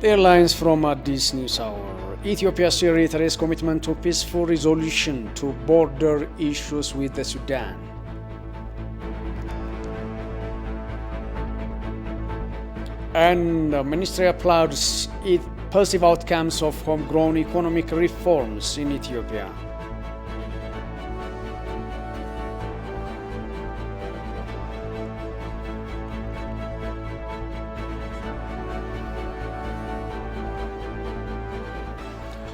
Airlines from Addis News Hour. Ethiopia reiterates commitment to peaceful resolution to border issues with the Sudan. And the ministry applauds positive outcomes of homegrown economic reforms in Ethiopia.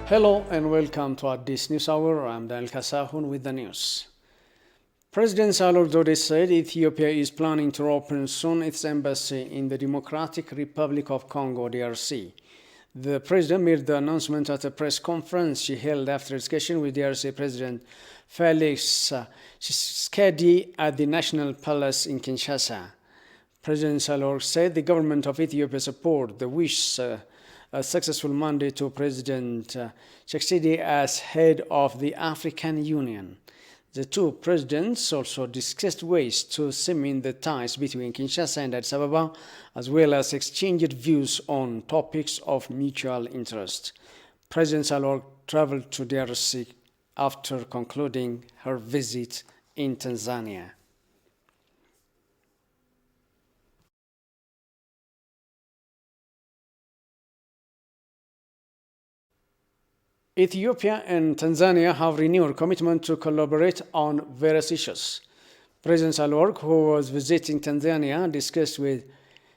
Hello and welcome to Addis News Hour. I'm Daniel Kasahun with the news. President Sahle Work said Ethiopia is planning to open soon its embassy in the Democratic Republic of Congo, DRC. The president made the announcement at a press conference she held after a discussion with DRC President Felix Tshisekedi at the National Palace in Kinshasa. President Sahle Work said the government of Ethiopia supports the wish a successful mandate to President Tshisekedi as head of the African Union. The two presidents also discussed ways to cement the ties between Kinshasa and Addis Ababa, as well as exchanged views on topics of mutual interest. President Sahle Work traveled to DRC after concluding her visit in Tanzania. Ethiopia and Tanzania have renewed commitment to collaborate on various issues. President Sahle Work, who was visiting Tanzania, discussed with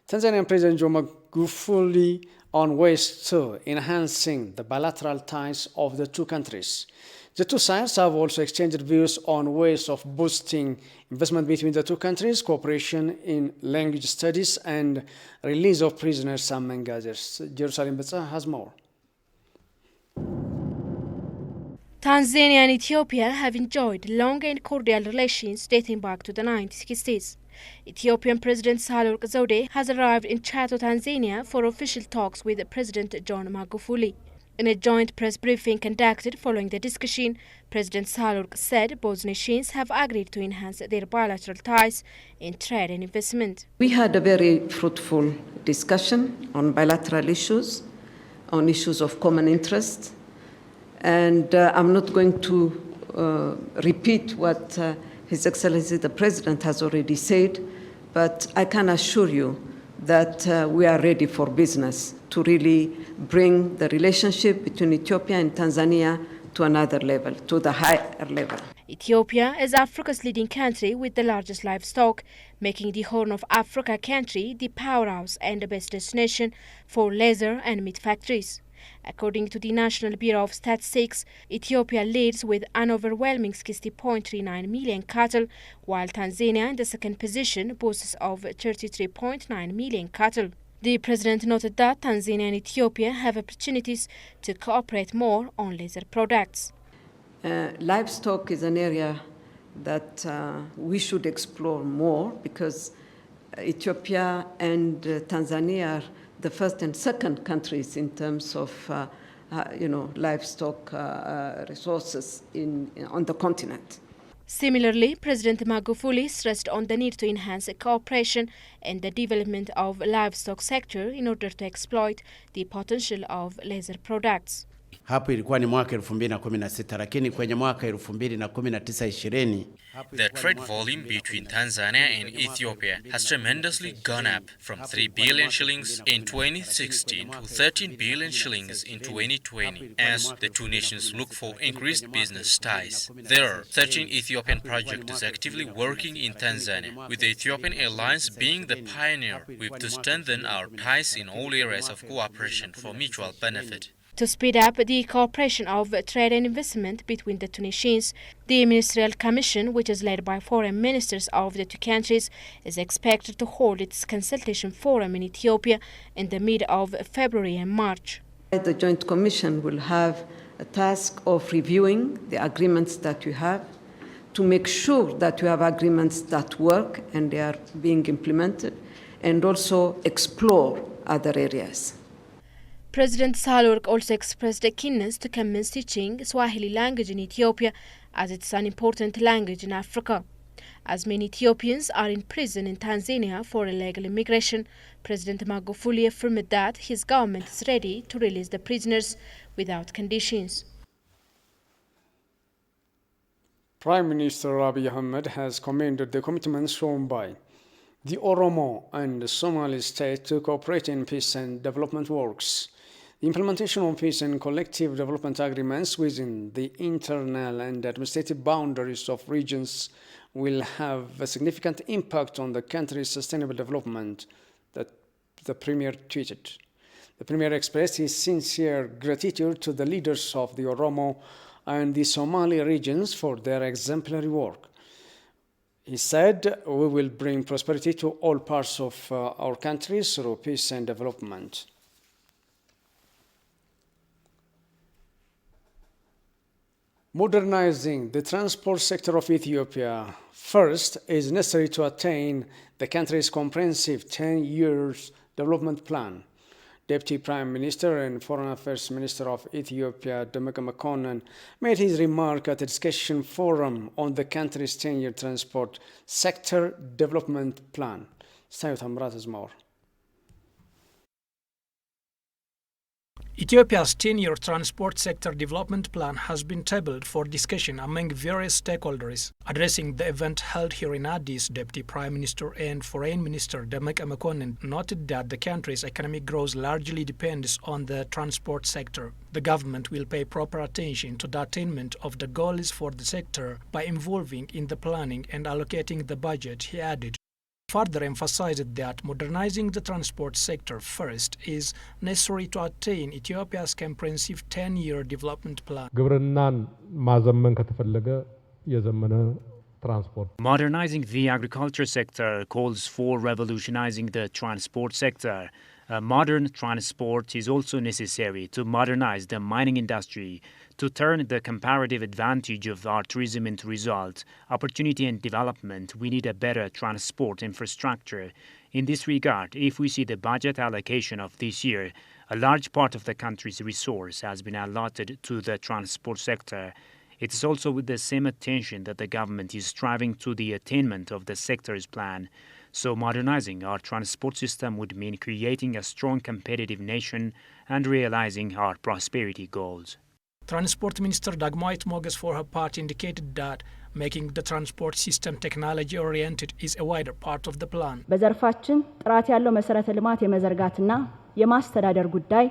Tanzanian President John Magufuli on ways to enhancing the bilateral ties of the two countries. The two sides have also exchanged views on ways of boosting investment between the two countries, cooperation in language studies, and release of prisoners among others. Jerusalem Betza has more. Tanzania and Ethiopia have enjoyed long and cordial relations dating back to the 1960s. Ethiopian President Sahle Work has arrived in Chato, Tanzania for official talks with President John Magufuli. In a joint press briefing conducted following the discussion, President Sahle Work said both nations have agreed to enhance their bilateral ties in trade and investment. We had a very fruitful discussion on bilateral issues, on issues of common interest. And I'm not going to repeat what His Excellency the President has already said, but I can assure you that we are ready for business to really bring the relationship between Ethiopia and Tanzania to another level, to the higher level. Ethiopia is Africa's leading country with the largest livestock, making the Horn of Africa country the powerhouse and the best destination for leather and meat factories. According to the National Bureau of Statistics, Ethiopia leads with an overwhelming 60.39 million cattle, while Tanzania in the second position boasts of 33.9 million cattle. The president noted that Tanzania and Ethiopia have opportunities to cooperate more on leather products. Livestock is an area that we should explore more because Ethiopia and Tanzania are the first and second countries in terms of, livestock resources on the continent. Similarly, President Magufuli stressed on the need to enhance cooperation and the development of livestock sector in order to exploit the potential of leather products. Hapo ilikuwa ni mwaka 2016 lakini kwenye mwaka 2019-20 the trade volume between Tanzania and Ethiopia has tremendously gone up from 3 billion shillings in 2016 to 13 billion shillings in 2020 as the two nations look for increased business ties. There are 13 Ethiopian projects actively working in Tanzania, with the Ethiopian Airlines being the pioneer. We have to strengthen our ties in all areas of cooperation for mutual benefit. To speed up the cooperation of trade and investment between the two nations, the Ministerial Commission, which is led by foreign ministers of the two countries, is expected to hold its consultation forum in Ethiopia in the mid of February and March. The Joint Commission will have a task of reviewing the agreements that you have to make sure that you have agreements that work and they are being implemented, and also explore other areas. President Sahle Work also expressed a keenness to commence teaching Swahili language in Ethiopia as it's an important language in Africa. As many Ethiopians are in prison in Tanzania for illegal immigration, President Magufuli affirmed that his government is ready to release the prisoners without conditions. Prime Minister Abiy Ahmed has commended the commitment shown by the Oromo and Somali states to cooperate in peace and development works. The implementation of peace and collective development agreements within the internal and administrative boundaries of regions will have a significant impact on the country's sustainable development, that the Premier tweeted. The Premier expressed his sincere gratitude to the leaders of the Oromo and the Somali regions for their exemplary work. He said, "We will bring prosperity to all parts of our country through peace and development." Modernizing the transport sector of Ethiopia first is necessary to attain the country's comprehensive 10-year development plan. Deputy Prime Minister and Foreign Affairs Minister of Ethiopia, Demeke Mekonnen, made his remark at a discussion forum on the country's 10-year transport sector development plan. Sayut Amrat has more. Ethiopia's 10-year transport sector development plan has been tabled for discussion among various stakeholders. Addressing the event held here in Addis, Deputy Prime Minister and Foreign Minister Demeke Mekonnen noted that the country's economic growth largely depends on the transport sector. The government will pay proper attention to the attainment of the goals for the sector by involving in the planning and allocating the budget, he added. Further emphasized that modernizing the transport sector first is necessary to attain Ethiopia's comprehensive 10-year development plan. Modernizing the agriculture sector calls for revolutionizing the transport sector. Modern transport is also necessary to modernize the mining industry, to turn the comparative advantage of our tourism into result, opportunity and development. We need a better transport infrastructure. In this regard, if we see the budget allocation of this year, a large part of the country's resource has been allotted to the transport sector. It is also with the same attention that the government is striving to the attainment of the sector's plan. So modernizing our transport system would mean creating a strong competitive nation and realizing our prosperity goals. Transport Minister Dagmawit Moges, for her part, indicated that making the transport system technology-oriented is a wider part of the plan. በዘርፋችን ጥራት ያለው መሰረተ ልማት የመዘርጋትና የማስተዳደር ጉዳይ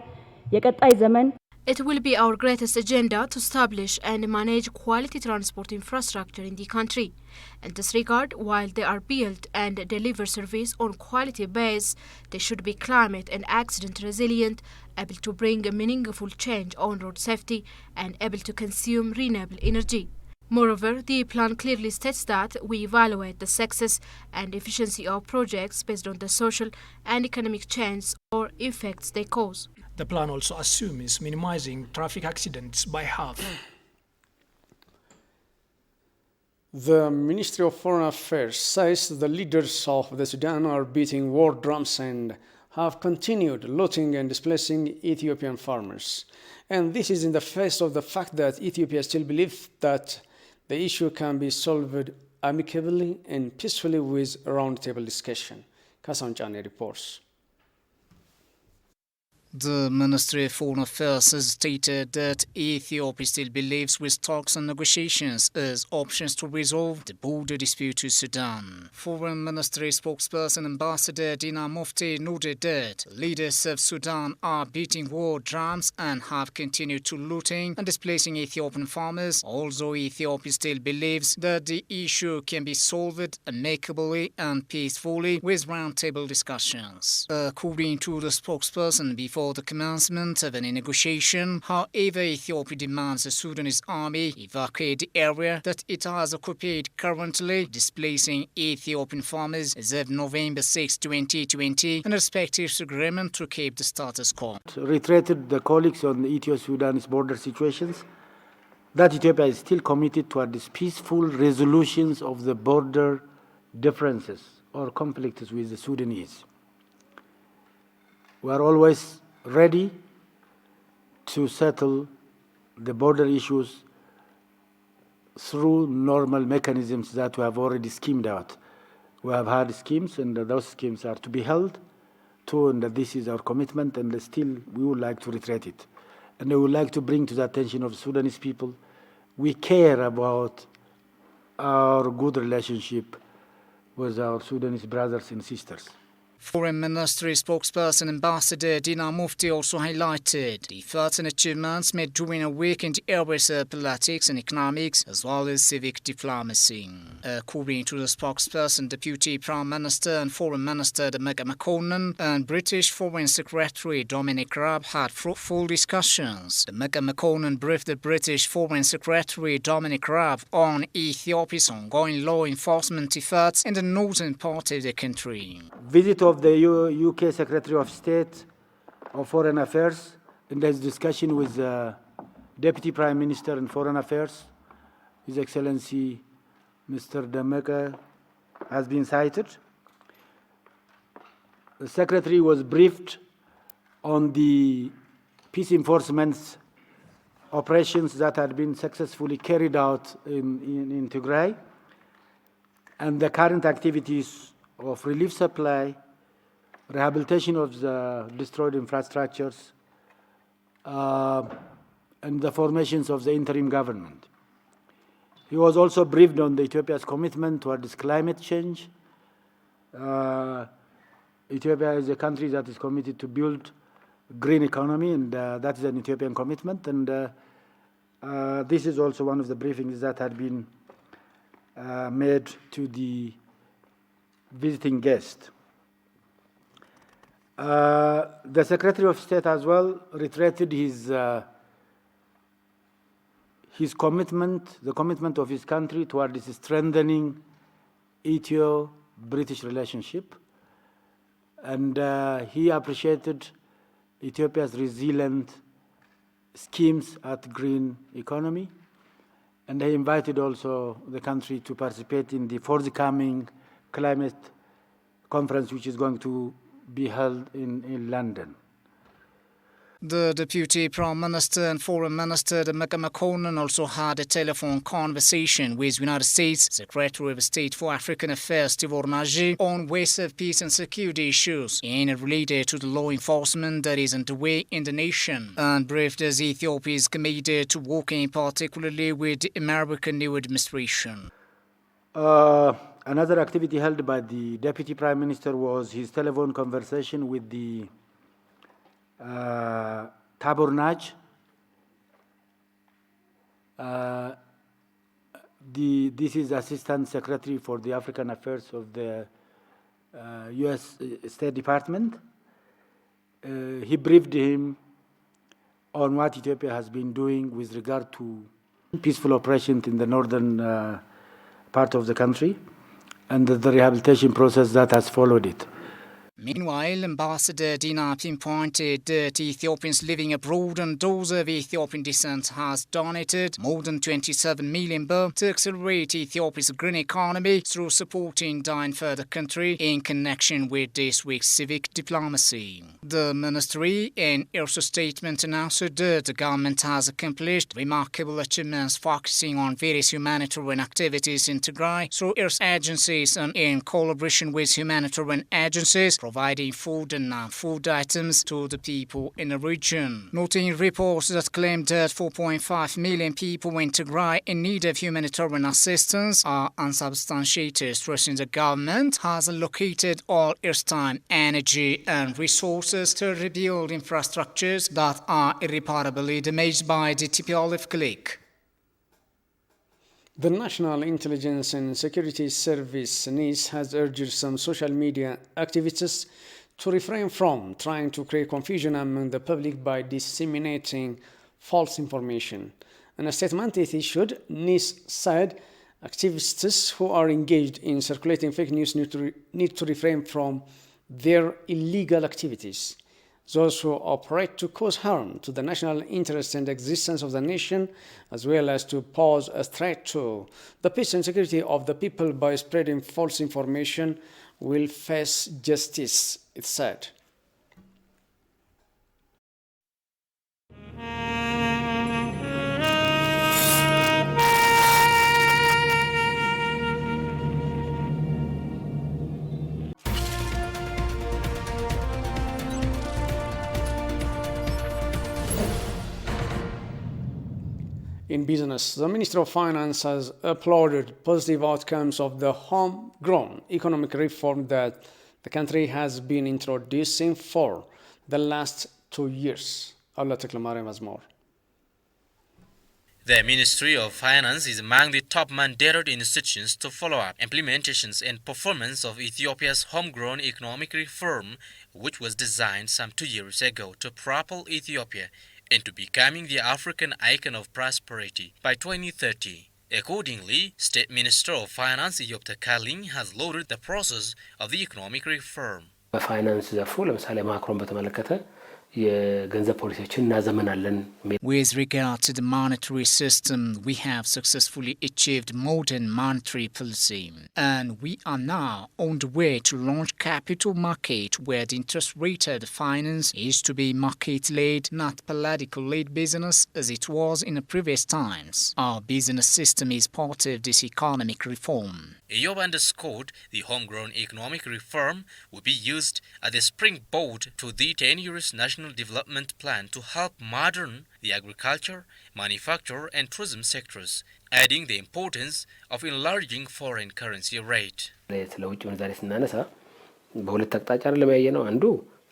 የቀጣይ ዘመን It will be our greatest agenda to establish and manage quality transport infrastructure in the country. In this regard, while they are built and deliver service on quality base, they should be climate and accident resilient, able to bring a meaningful change on road safety, and able to consume renewable energy. Moreover, the plan clearly states that we evaluate the success and efficiency of projects based on the social and economic change or effects they cause. The plan also assumes minimizing traffic accidents by half. The Ministry of Foreign Affairs says the leaders of the Sudan are beating war drums and have continued looting and displacing Ethiopian farmers. And this is in the face of the fact that Ethiopia still believes that the issue can be solved amicably and peacefully with roundtable discussion. Kasan Chane reports. The Ministry of Foreign Affairs has stated that Ethiopia still believes with talks and negotiations as options to resolve the border dispute with Sudan. Foreign Ministry spokesperson Ambassador Dina Mufti noted that leaders of Sudan are beating war drums and have continued to looting and displacing Ethiopian farmers, although Ethiopia still believes that the issue can be solved amicably and peacefully with roundtable discussions. According to the spokesperson, before the commencement of any negotiation, however, Ethiopia demands the Sudanese army evacuate the area that it has occupied currently, displacing Ethiopian farmers as of November 6, 2020, and respective agreement to keep the status quo. Reiterated the colleagues on the Ethio-Sudanese border situations that Ethiopia is still committed towards peaceful resolutions of the border differences or conflicts with the Sudanese. We are always ready to settle the border issues through normal mechanisms that we have already schemed out. We have had schemes, and those schemes are to be held to, and this is our commitment, and still we would like to reiterate it. And I would like to bring to the attention of Sudanese people, we care about our good relationship with our Sudanese brothers and sisters. Foreign Ministry spokesperson Ambassador Dina Mufti also highlighted the efforts and achievements made during a week in the areas of politics and economics, as well as civic diplomacy. According to the spokesperson, Deputy Prime Minister and Foreign Minister Demeke Mekonnen and British Foreign Secretary Dominic Raab had fruitful discussions. Demeke Mekonnen briefed the British Foreign Secretary Dominic Raab on Ethiopia's ongoing law enforcement efforts in the northern part of the country. Visit of the UK Secretary of State of Foreign Affairs in his discussion with Deputy Prime Minister and Foreign Affairs, His Excellency Mr. Demeke, has been cited. The Secretary was briefed on the peace enforcement operations that had been successfully carried out in Tigray, and the current activities of relief supply, rehabilitation of the destroyed infrastructures, and the formations of the interim government. He was also briefed on Ethiopia's commitment towards climate change. Ethiopia is a country that is committed to build green economy, and that is an Ethiopian commitment. And this is also one of the briefings that had been made to the visiting guest. The Secretary of State as well reiterated his commitment, the commitment of his country towards strengthening Ethio-British relationship, and he appreciated Ethiopia's resilient schemes at green economy, and he invited also the country to participate in the forthcoming climate conference, which is going to be held in London. The Deputy Prime Minister and Foreign Minister Demeke Mekonnen also had a telephone conversation with United States Secretary of State for African Affairs Tibor Nagy on ways of peace and security issues and related to the law enforcement that is underway in the nation, and briefed as Ethiopia is committed to working particularly with the American new administration. Another activity held by the Deputy Prime Minister was his telephone conversation with the Tibor Nagy. This is Assistant Secretary for the African Affairs of the U.S. State Department. He briefed him on what Ethiopia has been doing with regard to peaceful operations in the northern part of the country, and the rehabilitation process that has followed it. Meanwhile, Ambassador Dina pinpointed that Ethiopians living abroad and those of Ethiopian descent has donated more than 27 million birr to accelerate Ethiopia's green economy through supporting the further country in connection with this week's civic diplomacy. The ministry in its statement announced that the government has accomplished remarkable achievements focusing on various humanitarian activities in Tigray through its agencies and in collaboration with humanitarian agencies, providing food and non-food items to the people in the region. Noting reports that claim that 4.5 million people in Tigray in need of humanitarian assistance are unsubstantiated, stressing the government has allocated all its time, energy and resources to rebuild infrastructures that are irreparably damaged by the TPLF clique. The National Intelligence and Security Service, NIS, has urged some social media activists to refrain from trying to create confusion among the public by disseminating false information. In a statement it issued, NIS said activists who are engaged in circulating fake news need to refrain from their illegal activities. Those who operate to cause harm to the national interest and existence of the nation, as well as to pose a threat to the peace and security of the people by spreading false information, will face justice, it said. in business. The Ministry of Finance has applauded positive outcomes of the homegrown economic reform that the country has been introducing for the last 2 years. Allah Teklemariam has more. The Ministry of Finance is among the top mandated institutions to follow up implementations and performance of Ethiopia's homegrown economic reform, which was designed some 2 years ago to propel Ethiopia into becoming the African icon of prosperity by 2030. Accordingly, State Minister of Finance Eyob Takaling has lauded the process of the economic reform. በፋይናንስ ዘርፉ ለምሳሌ ማክሮን በተመለከተ የገንዘብ ፖሊሲዎችን እናዘመናለን። With regard to the monetary system, we have successfully achieved modern monetary policy, and we are now on the way to launch capital market where the interest rate of the finance is to be market-led, not political-led business as it was in the previous times. Our business system is part of this economic reform. Eyob underscored the homegrown economic reform will be used as a springboard to the 10-year National Development Plan to help modern the agriculture, manufacture and tourism sectors, adding the importance of enlarging foreign currency rate. ለውጭ ምንዛሬ ስናነሳ በሁለት አቅጣጫ ለማየት ነው። አንዱ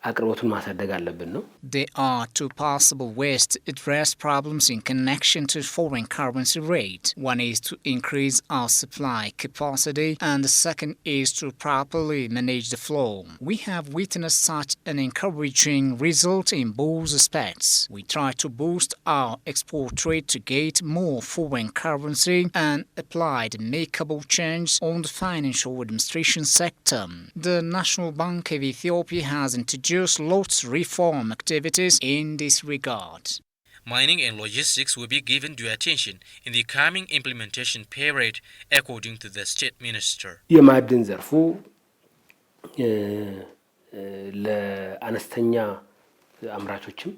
አቅርቦቱን ማሳደግ አለብን ነው። There are two possible ways to address problems in connection to foreign currency rate. One is to increase our supply capacity, and the second is to properly manage the flow. We have witnessed such an encouraging result in both aspects. We try to boost our export rate to get more foreign currency and applied makeable change on the financial administration sector. The National Bank of Ethiopia has introduced lots of reform activities in this regard. Mining and logistics will be given due attention in the coming implementation period, according to the State Minister. የማዕድን ዘርፉ ለአነስተኛ አምራቾችም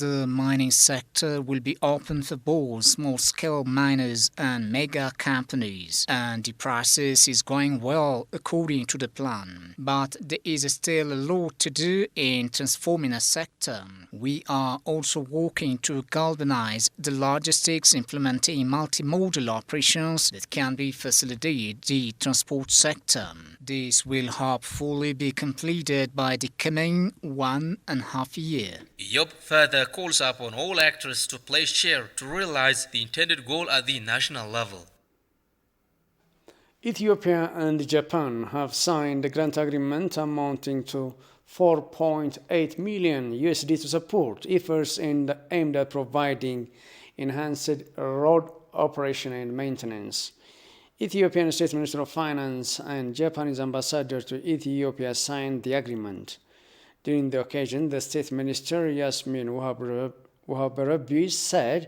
The mining sector will be open for both small-scale miners and mega companies, and the process is going well according to the plan. But there is still a lot to do in transforming a sector. We are also working to galvanize the logistics, implementing multimodal operations that can be facilitated the transport sector. This will hopefully be completed by the coming 1.5 years. Eyob further calls upon all actors to play share to realize the intended goal at the national level. Ethiopia and Japan have signed a grant agreement amounting to $4.8 million to support efforts aimed at providing enhanced road operation and maintenance. Ethiopian State Minister of Finance and Japanese ambassador to Ethiopia signed the agreement. During the occasion, the State Minister Yasmin Wahabarabi said,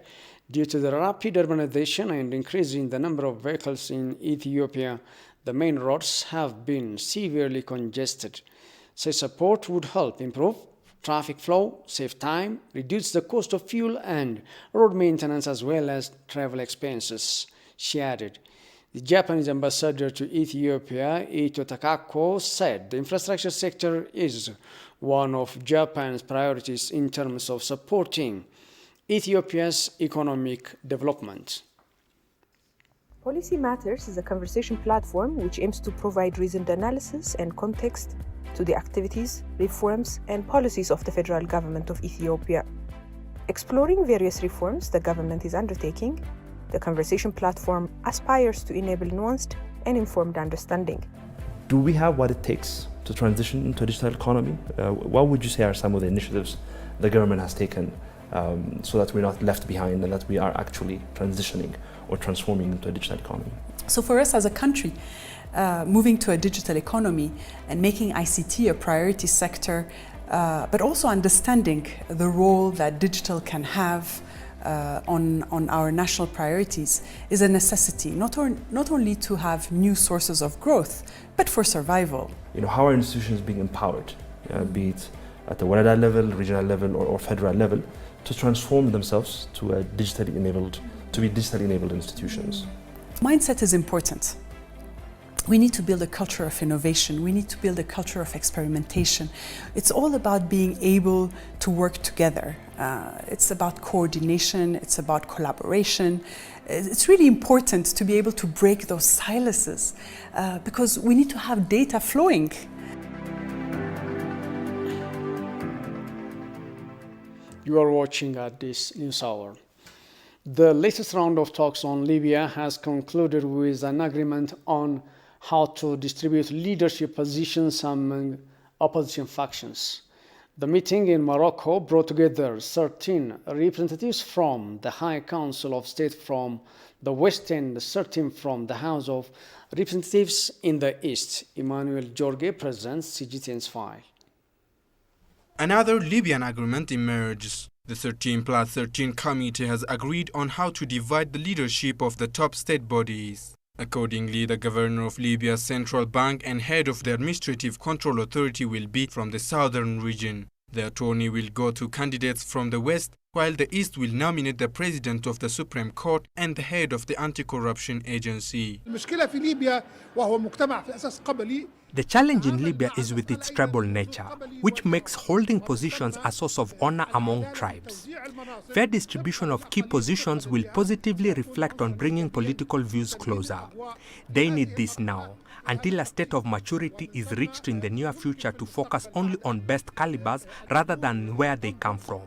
due to the rapid urbanization and increase in the number of vehicles in Ethiopia, the main roads have been severely congested. Such support would help improve traffic flow, save time, reduce the cost of fuel and road maintenance as well as travel expenses, she added. The Japanese ambassador to Ethiopia, Ito Takako, said the infrastructure sector is one of Japan's priorities in terms of supporting Ethiopia's economic development. Policy Matters is a conversation platform which aims to provide reasoned analysis and context to the activities, reforms, and policies of the federal government of Ethiopia. Exploring various reforms the government is undertaking, the conversation platform aspires to enable nuanced and informed understanding. Do we have what it takes to transition into a digital economy? What would you say are some of the initiatives the government has taken so that we're not left behind and that we are actually transitioning or transforming into a digital economy? So for us as a country, moving to a digital economy and making ICT a priority sector, but also understanding the role that digital can have on our national priorities is a necessity, not only to have new sources of growth, but for survival. How are institutions being empowered, be it at the Warada level, regional level, or federal level, to transform themselves to be digitally enabled institutions? Mindset is important. We need to build a culture of innovation. We need to build a culture of experimentation. It's all about being able to work together It's about coordination, it's about collaboration. It's really important to be able to break those silences because we need to have data flowing. You are watching at this news hour. The latest round of talks on Libya has concluded with an agreement on how to distribute leadership positions among opposition factions. The meeting in Morocco brought together 13 representatives from the High Council of State from the West and 13 from the House of Representatives in the East. Emmanuel Jorge presents CGTN's file. Another Libyan agreement emerges. The 13+13 committee has agreed on how to divide the leadership of the top state bodies. Accordingly, the governor of Libya's central bank and head of the administrative control authority will be from the southern region. The attorney will go to candidates from the west, while the east will nominate the president of the Supreme Court and the head of the anti-corruption agency. The challenge in Libya is with its tribal nature, which makes holding positions a source of honor among tribes. Fair distribution of key positions will positively reflect on bringing political views closer. They need this now, until a state of maturity is reached in the near future to focus only on best calibers rather than where they come from.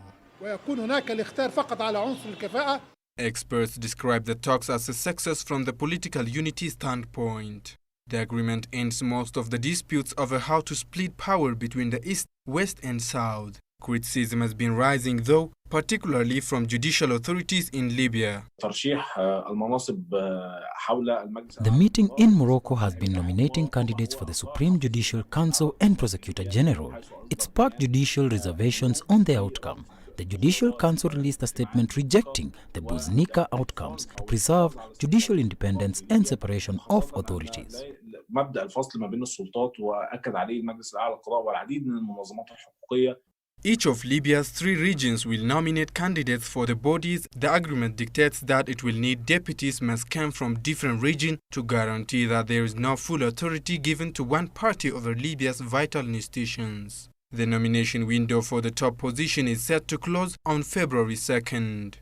Experts describe the talks as a success from the political unity standpoint. The agreement ends most of the disputes over how to split power between the East, West and South. Criticism has been rising, though, particularly from judicial authorities in Libya. The meeting in Morocco has been nominating candidates for the Supreme Judicial Council and Prosecutor General. It sparked judicial reservations on the outcome. The Judicial Council released a statement rejecting the Buznika outcomes to preserve judicial independence and separation of authorities. Each of Libya's 3 regions will nominate candidates for the bodies. The agreement dictates that it will need deputies must come from different regions to guarantee that there is no full authority given to one party over Libya's vital institutions. The nomination window for the top position is set to close on February 2nd.